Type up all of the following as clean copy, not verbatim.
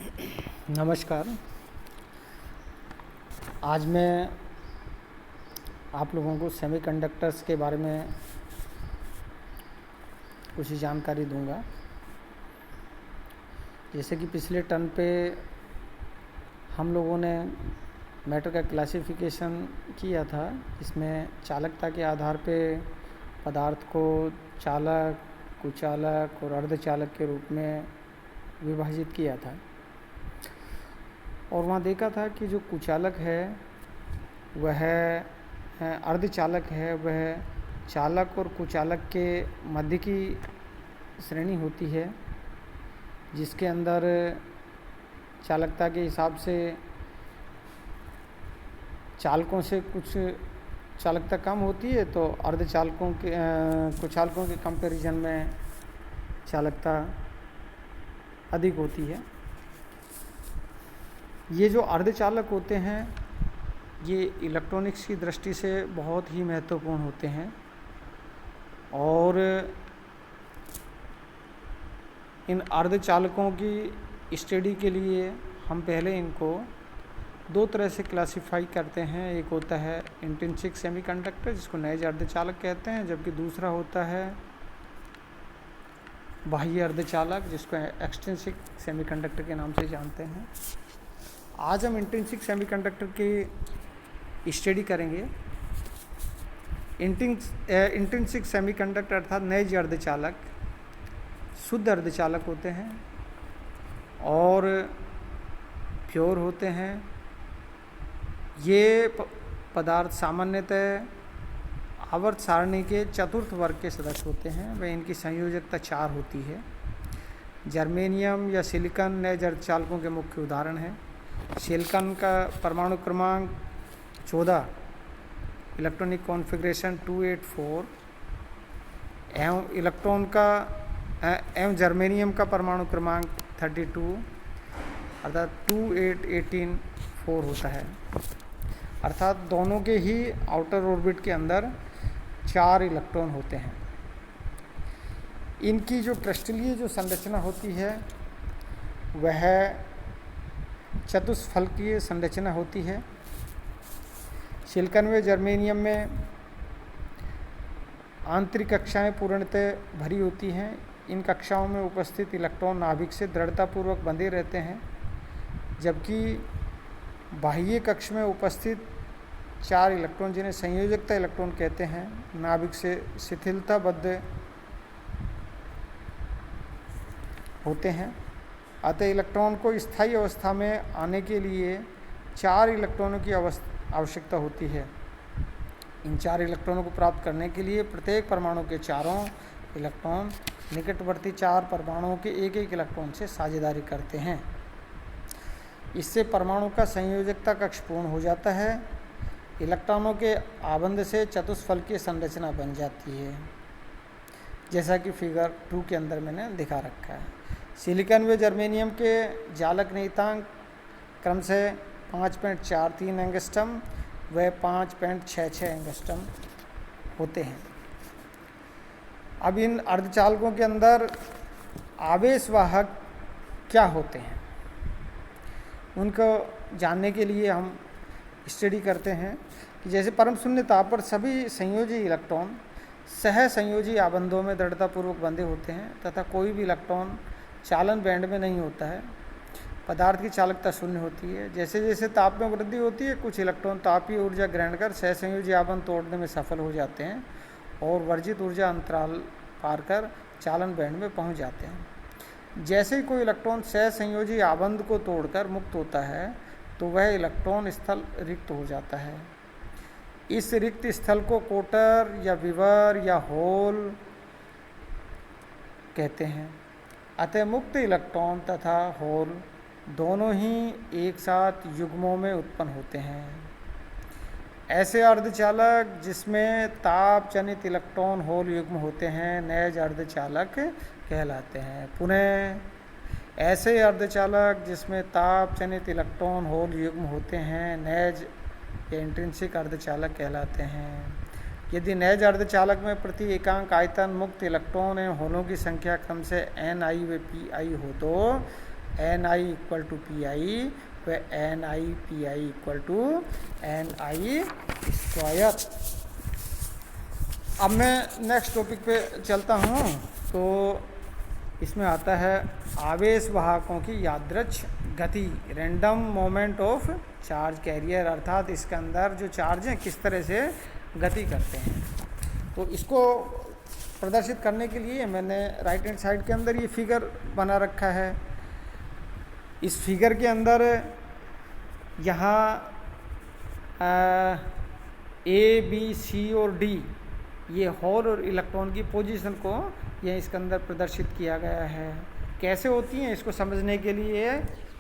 नमस्कार। आज मैं आप लोगों को सेमीकंडक्टर्स के बारे में कुछ जानकारी दूंगा। जैसे कि पिछले टर्म पे हम लोगों ने मैटर का क्लासिफिकेशन किया था, इसमें चालकता के आधार पे पदार्थ को चालक, कुचालक और अर्धचालक के रूप में विभाजित किया था। और वहाँ देखा था कि जो कुचालक है वह अर्धचालक है, वह चालक और कुचालक के मध्य की श्रेणी होती है, जिसके अंदर चालकता के हिसाब से चालकों से कुछ चालकता कम होती है, तो अर्धचालकों के कुचालकों के कंपैरिजन में चालकता अधिक होती है। ये जो अर्धचालक होते हैं ये इलेक्ट्रॉनिक्स की दृष्टि से बहुत ही महत्वपूर्ण होते हैं और इन अर्धचालकों की स्टडी के लिए हम पहले इनको दो तरह से क्लासिफाई करते हैं। एक होता है इंट्रिंसिक सेमीकंडक्टर, जिसको नैज अर्धचालक कहते हैं, जबकि दूसरा होता है बाह्य अर्धचालक, जिसको एक्सट्रिंसिक सेमीकंडक्टर के नाम से जानते हैं। आज हम इंट्रिंसिक सेमीकंडक्टर की स्टडी करेंगे। इंट्रिंसिक सेमीकंडक्टर अर्थात नैज अर्धचालक शुद्ध अर्धचालक होते हैं और प्योर होते हैं। ये पदार्थ सामान्यतः आवर्त सारणी के चतुर्थ वर्ग के सदस्य होते हैं। वह इनकी संयोजकता 4 होती है। जर्मेनियम या सिलिकॉन नैज अर्धचालकों के मुख्य उदाहरण हैं। सिलिकॉन का परमाणु क्रमांक 14, इलेक्ट्रॉनिक कॉन्फ़िगरेशन 284 एवं जर्मेनियम का परमाणु क्रमांक 32 अर्थात 28184 होता है। अर्थात दोनों के ही आउटर ऑर्बिट के अंदर 4 इलेक्ट्रॉन होते हैं। इनकी जो क्रिस्टलीय जो संरचना होती है वह चतुष्फलकीय संरचना होती है। सिलिकॉन व जर्मेनियम में आंतरिक कक्षाएं पूर्णतः भरी होती हैं। इन कक्षाओं में उपस्थित इलेक्ट्रॉन नाभिक से दृढ़तापूर्वक बंधे रहते हैं, जबकि बाह्य कक्ष में उपस्थित 4 इलेक्ट्रॉन, जिन्हें संयोजकता इलेक्ट्रॉन कहते हैं, नाभिक से शिथिलताबद्ध होते हैं। अतः इलेक्ट्रॉन को स्थायी अवस्था में आने के लिए 4 इलेक्ट्रॉनों की आवश्यकता होती है। इन 4 इलेक्ट्रॉनों को प्राप्त करने के लिए प्रत्येक परमाणु के चारों इलेक्ट्रॉन निकटवर्ती 4 परमाणुओं के एक एक इलेक्ट्रॉन से साझेदारी करते हैं। इससे परमाणु का संयोजकता कक्ष पूर्ण हो जाता है। इलेक्ट्रॉनों के आबंध से चतुष्फलकीय संरचना बन जाती है, जैसा कि फिगर 2 के अंदर मैंने दिखा रखा है। सिलिकॉन व जर्मेनियम के जालक नियतांक क्रम से 5.43 एंगस्ट्रम व 5.66 एंगस्ट्रम होते हैं। अब इन अर्धचालकों के अंदर आवेशवाहक क्या होते हैं, उनको जानने के लिए हम स्टडी करते हैं कि जैसे परम शून्य ताप पर सभी संयोजी इलेक्ट्रॉन सह संयोजी आबंधों में दृढ़तापूर्वक बंधे होते हैं तथा कोई भी इलेक्ट्रॉन चालन बैंड में नहीं होता है। पदार्थ की चालकता शून्य होती है। जैसे जैसे ताप में वृद्धि होती है, कुछ इलेक्ट्रॉन तापीय ऊर्जा ग्रहण कर सहसंयोजी आबंध तोड़ने में सफल हो जाते हैं और वर्जित ऊर्जा अंतराल पार कर चालन बैंड में पहुंच जाते हैं। जैसे ही कोई इलेक्ट्रॉन सहसंयोजी आबंध को तोड़कर मुक्त होता है तो वह इलेक्ट्रॉन स्थल रिक्त हो जाता है। इस रिक्त स्थल को कोटर या विवर या होल कहते हैं। अतः मुक्त इलेक्ट्रॉन तथा होल दोनों ही एक साथ युग्मों में उत्पन्न होते हैं। ऐसे अर्धचालक जिसमें ताप जनित इलेक्ट्रॉन होल युग्म होते हैं नैज अर्धचालक कहलाते हैं। पुनः ऐसे अर्धचालक जिसमें ताप जनित इलेक्ट्रॉन होल युग्म होते हैं नैज या इंट्रिंसिक अर्धचालक कहलाते हैं। यदि नैज अर्धचालक में प्रति एकांक आयतन मुक्त इलेक्ट्रॉन एवं होलों की संख्या क्रम से ni व pi हो तो N I equal to P I, वह N I P I equal to N I square. अब मैं नेक्स्ट टॉपिक पे चलता हूँ। तो इसमें आता है आवेश वाहकों की यादृच्छिक गति, random moment of charge carrier, अर्थात इसके अंदर जो चार्ज हैं किस तरह से गति करते हैं। तो इसको प्रदर्शित करने के लिए मैंने राइट हैंड साइड के अंदर ये फिगर बना रखा है। इस फिगर के अंदर यहाँ ए बी सी और डी ये होल और इलेक्ट्रॉन की पोजीशन को यह इसके अंदर प्रदर्शित किया गया है। कैसे होती हैं इसको समझने के लिए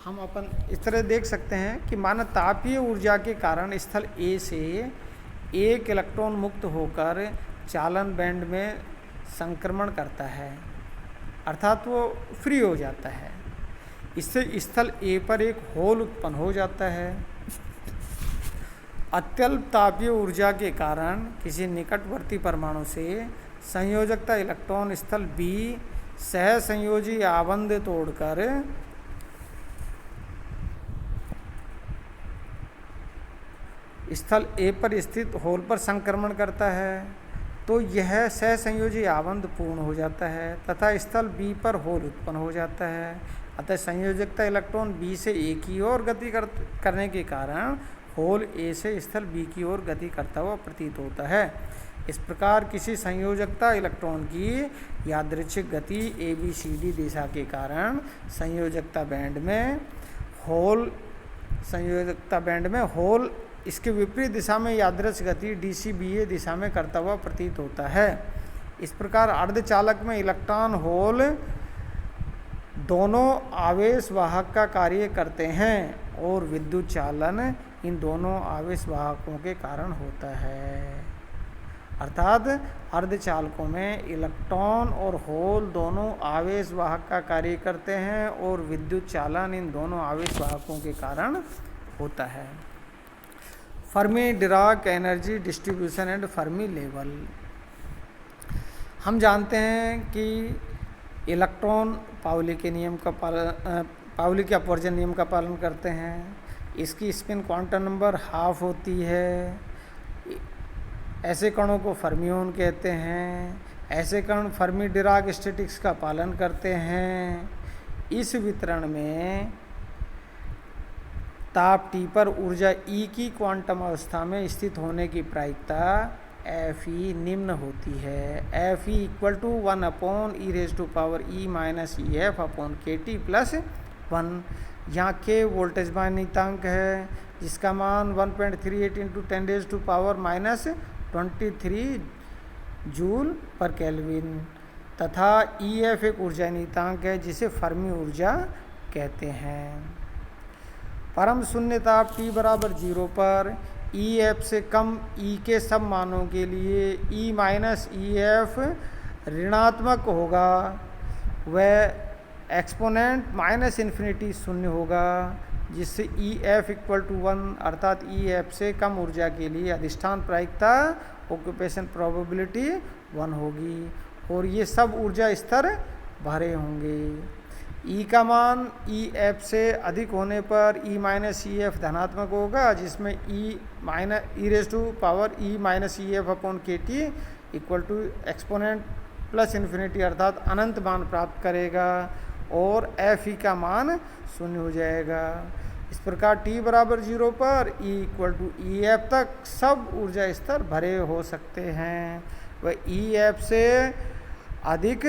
हम अपन इस तरह देख सकते हैं कि माना तापीय ऊर्जा के कारण स्थल ए से एक इलेक्ट्रॉन मुक्त होकर चालन बैंड में संक्रमण करता है, अर्थात वो फ्री हो जाता है। इससे स्थल ए पर एक होल उत्पन्न हो जाता है। अत्यल्प तापीय ऊर्जा के कारण किसी निकटवर्ती परमाणु से संयोजकता इलेक्ट्रॉन स्थल बी सह संयोजी आबंध तोड़कर स्थल ए पर स्थित होल पर संक्रमण करता है, तो यह सह संयोजी आबंध पूर्ण हो जाता है तथा स्थल बी पर होल उत्पन्न हो जाता है। अतः संयोजकता इलेक्ट्रॉन बी से ए की ओर गति करने के कारण होल ए से स्थल बी की ओर गति करता हुआ प्रतीत होता है। इस प्रकार किसी संयोजकता इलेक्ट्रॉन की यादृच्छिक गति ए बी सी डी दिशा के कारण संयोजकता बैंड में होल इसके विपरीत दिशा में यादृच्छिक गति डी सी बी ए दिशा में करता हुआ प्रतीत होता है। इस प्रकार अर्धचालक में इलेक्ट्रॉन होल दोनों आवेश वाहक का कार्य करते हैं और विद्युत चालन इन दोनों आवेश वाहकों के कारण होता है। अर्थात अर्धचालकों में इलेक्ट्रॉन और होल दोनों आवेश वाहक का कार्य करते हैं और विद्युत चालन इन दोनों आवेश वाहकों के कारण होता है। Fermi Dirac energy distribution and Fermi level. हम जानते हैं कि इलेक्ट्रॉन पाउली के अपवर्जन नियम का पालन करते हैं। इसकी स्पिन क्वांटम नंबर हाफ होती है। ऐसे कणों को फर्मियोन कहते हैं। ऐसे कण फर्मी डिराक स्टैटिक्स का पालन करते हैं। इस वितरण में ताप T पर ऊर्जा E की क्वांटम अवस्था में स्थित होने की प्रायिकता Fe निम्न होती है। Fe equal to 1/e⁻e minus EF upon KT plus 1। यहाँ के वोल्टेज मान्यतांक है जिसका मान 1.38 × 10⁻⁻23 जूल पर केल्विन तथा EF एक ऊर्जा नियतांक है जिसे फर्मी ऊर्जा कहते हैं। परम शून्य ताप T बराबर 0 पर EF से कम E के सब मानों के लिए E माइनस EF ऋणात्मक होगा, वह एक्सपोनेंट माइनस इन्फिनिटी शून्य होगा, जिससे EF इक्वल टू 1 अर्थात EF से कम ऊर्जा के लिए अधिष्ठान प्रायिकता ऑक्यूपेशन प्रोबेबिलिटी 1 होगी और ये सब ऊर्जा स्तर भरे होंगे। E का मान EF से अधिक होने पर E माइनस EF धनात्मक होगा, जिसमें e⁻e minus EF upon KT equal to exponent plus infinity अर्थात अनंत मान प्राप्त करेगा और Fe का मान शून्य हो जाएगा। इस प्रकार T बराबर 0 पर E इक्वल टू EF तक सब ऊर्जा स्तर भरे हो सकते हैं। वह EF से अधिक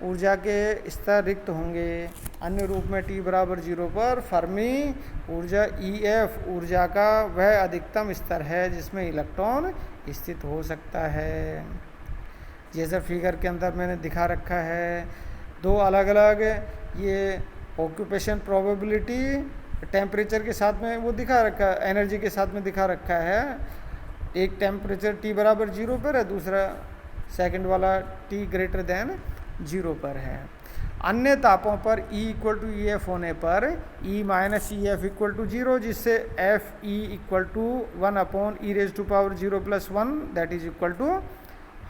ऊर्जा के स्तर रिक्त होंगे। अन्य रूप में T बराबर 0 पर फर्मी ऊर्जा EF ऊर्जा का वह अधिकतम स्तर है जिसमें इलेक्ट्रॉन स्थित हो सकता है। जैसा फिगर के अंदर मैंने दिखा रखा है, दो अलग अलग ये ऑक्यूपेशन प्रोबेबिलिटी टेम्परेचर के साथ में वो दिखा रखा है, एनर्जी के साथ में दिखा रखा है। एक टेम्परेचर T बराबर 0 पर है, दूसरा सेकंड वाला T ग्रेटर देन 0 पर है। अन्य तापों पर E इक्वल टू EF होने पर E minus EF equal to 0, जिससे Fe इक्वल टू 1/e⁻0 plus 1 that is equal to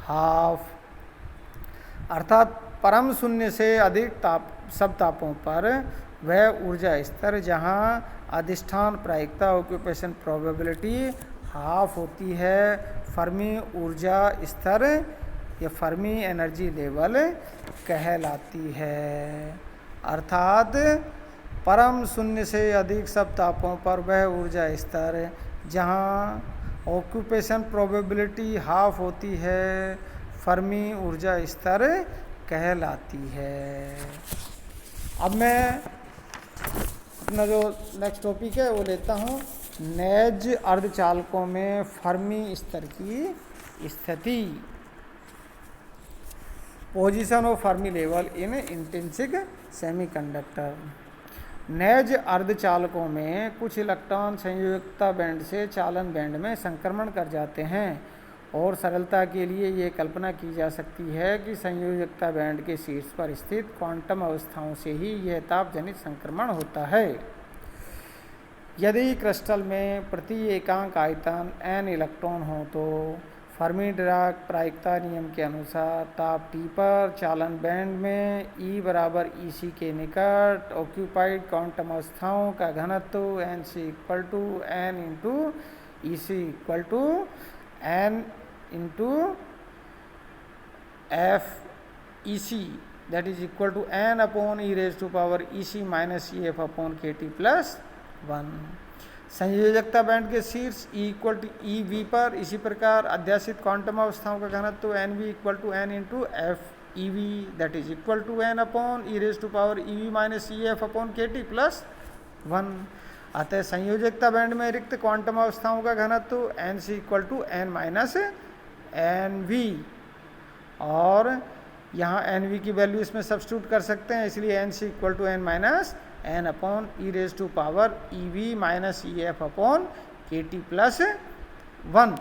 half. अर्थात परम शून्य से अधिक ताप सब तापों पर वह ऊर्जा स्तर जहां अधिष्ठान प्रायिकता ऑक्यूपेशन प्रोबेबिलिटी हाफ होती है फर्मी ऊर्जा स्तर या फर्मी एनर्जी लेवल कहलाती है। अर्थात परम शून्य से अधिक सब तापों पर वह ऊर्जा स्तर जहां ऑक्यूपेशन प्रोबेबिलिटी हाफ होती है फर्मी ऊर्जा स्तर कहलाती है। अब मैं अपना जो नेक्स्ट टॉपिक है वो लेता हूँ, नेज अर्धचालकों में फर्मी स्तर की स्थिति, position of Fermi level in intrinsic semiconductor. नेज अर्धचालकों में कुछ इलेक्ट्रॉन संयोजकता बैंड से चालन बैंड में संक्रमण कर जाते हैं और सरलता के लिए ये कल्पना की जा सकती है कि संयोजकता बैंड के शीर्ष पर स्थित क्वांटम अवस्थाओं से ही यह ताप जनित संक्रमण होता है। यदि क्रिस्टल में प्रति एकांक आयतन n इलेक्ट्रॉन हो तो फर्मी डिराक प्रायिकता नियम के अनुसार ताप T पर चालन बैंड में E बराबर EC के निकट ऑक्यूपाइड क्वांटम अवस्थाओं का घनत्व NC equal to N into EC equal to N into F EC that is equal to N upon E raise to power EC minus EF upon KT plus 1। संयोजकता band के शीर्ष E equal to EV पर इसी प्रकार अध्यासित quantum अवस्थाओं का घनत्व NV equal to N into F EV that is equal to N upon E raise to power EV minus EF upon KT plus 1। अतः संयोजकता बैंड में रिक्त क्वांटम अवस्थाओं का घनत्व NC equal to N minus NV, और यहाँ NV की value इसमें सब्स्टिट्यूट कर सकते हैं, इसलिए NC equal to N minus N upon E raise to power EV minus EF upon KT plus 1।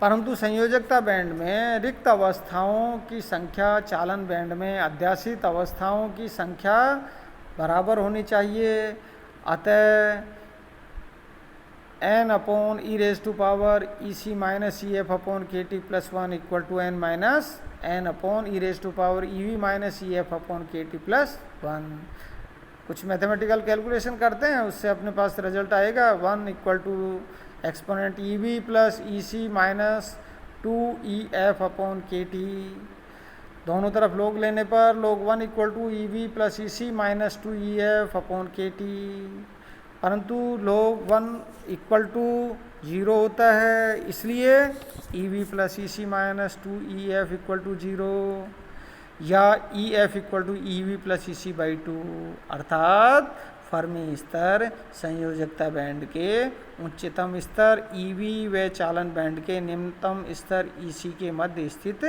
परंतु संयोजकता बैंड में रिक्त अवस्थाओं की संख्या चालन बैंड में अध्यासित अवस्थाओं की संख्या बराबर होनी चाहिए। अतः N upon E raise to power EC minus EF upon KT plus 1 equal to N minus N upon E raise to power EV minus EF upon KT plus 1। कुछ मैथमेटिकल कैलकुलेशन करते हैं, उससे अपने पास रिजल्ट आएगा 1 equal to exponent EV plus EC minus 2EF upon KT। दोनों तरफ log लेने पर log 1 equal to EV plus EC minus 2EF upon KT, परंतु लोग 1 इक्वल टू 0 होता है, इसलिए EV plus EC minus 2EF equal to 0 या EF equal to EV plus EC by 2। अर्थात फर्मी स्तर संयोजकता बैंड के उच्चतम स्तर EV व चालन बैंड के निम्नतम स्तर EC के मध्य स्थित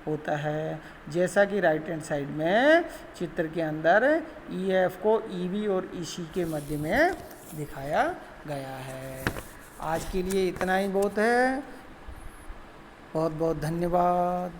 होता है, जैसा कि राइट हैंड साइड में चित्र के अंदर EF को EV और EC के मध्य में दिखाया गया है। आज के लिए इतना ही बहुत है। बहुत बहुत धन्यवाद।